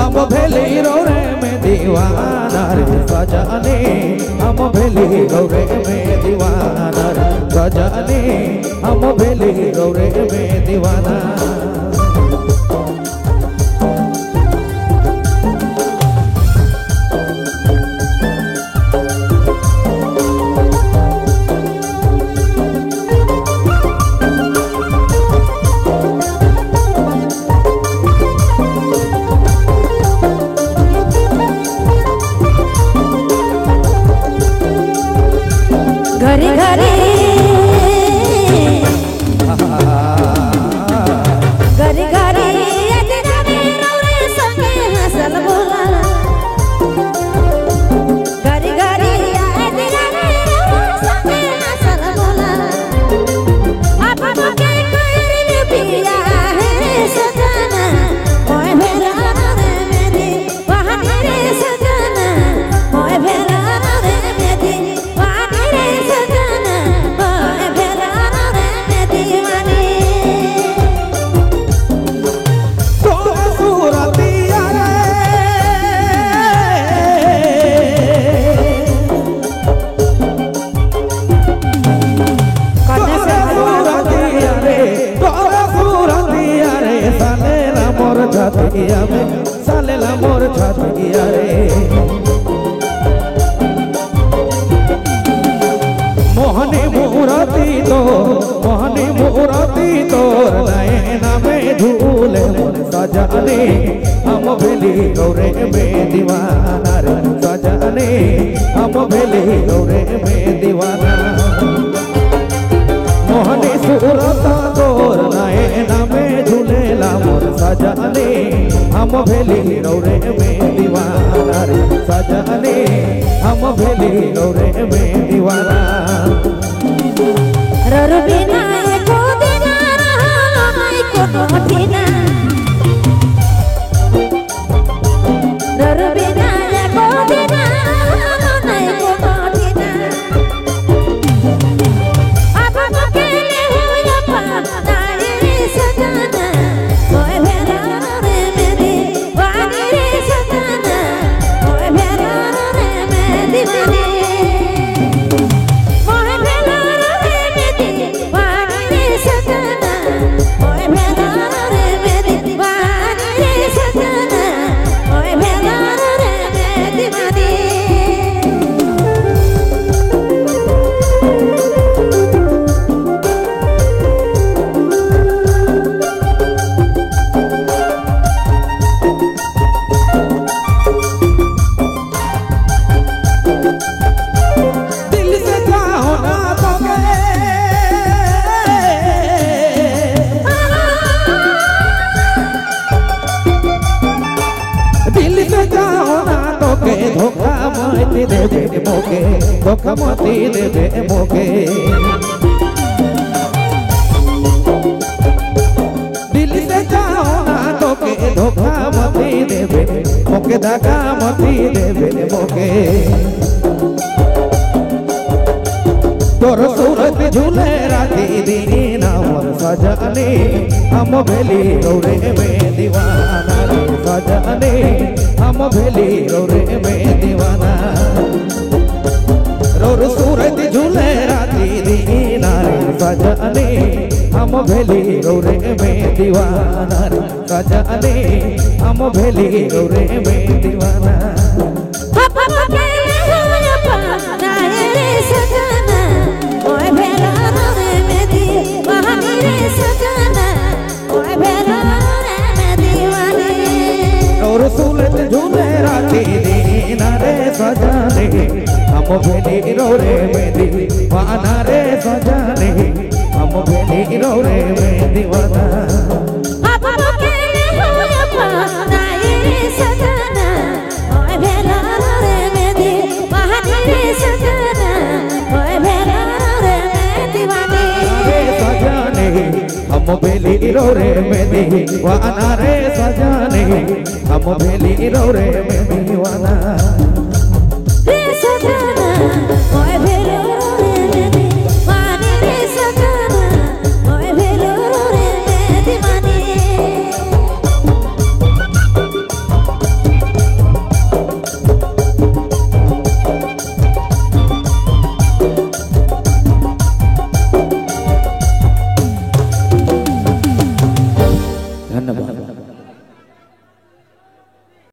हम भेली रे में दीवाना रे सजनी हम भेली रे में दीवाना रे सजनी हम भेली रे में दीवाना घरे घरे घरे घरे अजनबी रौरे संगे हंसल बोला घरे घरे अजनबी रौरे संगे हंसल बोला अब के कोई पिया है सजना ओए भेरा रे मेरी वहां रे सजना ओए भेरा रे मेरी सालेला मोर छातिया रे मोहनी मूरती तोर नैना में झूले मोर सजनी हम भेली रे में दीवाना रे सजनी हम भेली रे में दीवाना मोहनी सूरत तोर नैना में झूलेला मोर सजनी हम भेली रे में दीवाना रे सजनी हम भेली रे में दीवाना ररु बिना एको दिन रहा नहीं को मठिना ररु बिना एको दिन रहा नहीं को मठिना अब अकेले हुआ पाना रे सजना ओए भेरा रे मेरी वानी रे सजना ओए भेरा रे मैं दीवानी धोखा मत देवे मोके धोखा मत देवे मोके दिल से जाओ ना तो के धोखा मत देवे मोके धोखा मत देवे मोके तोर सूरत झूले राती दीना मोर सजनी हम भेली रे में दीवाना रे सजनी हम भेली रे में दीवाना रोर सूरत झूले राती दीना रे सजनी हम भेली रे में दीवाना रे सजनी हम भेली रे में दीवाना सूरत झूले राती दीना रे सजनी हम भेली रे में दीवाना रे सजनी हम भेली रे में दीवाना हम भेली रे में दीवाना रे सजनी हम भेली रे में दीवाना रे सजना ओए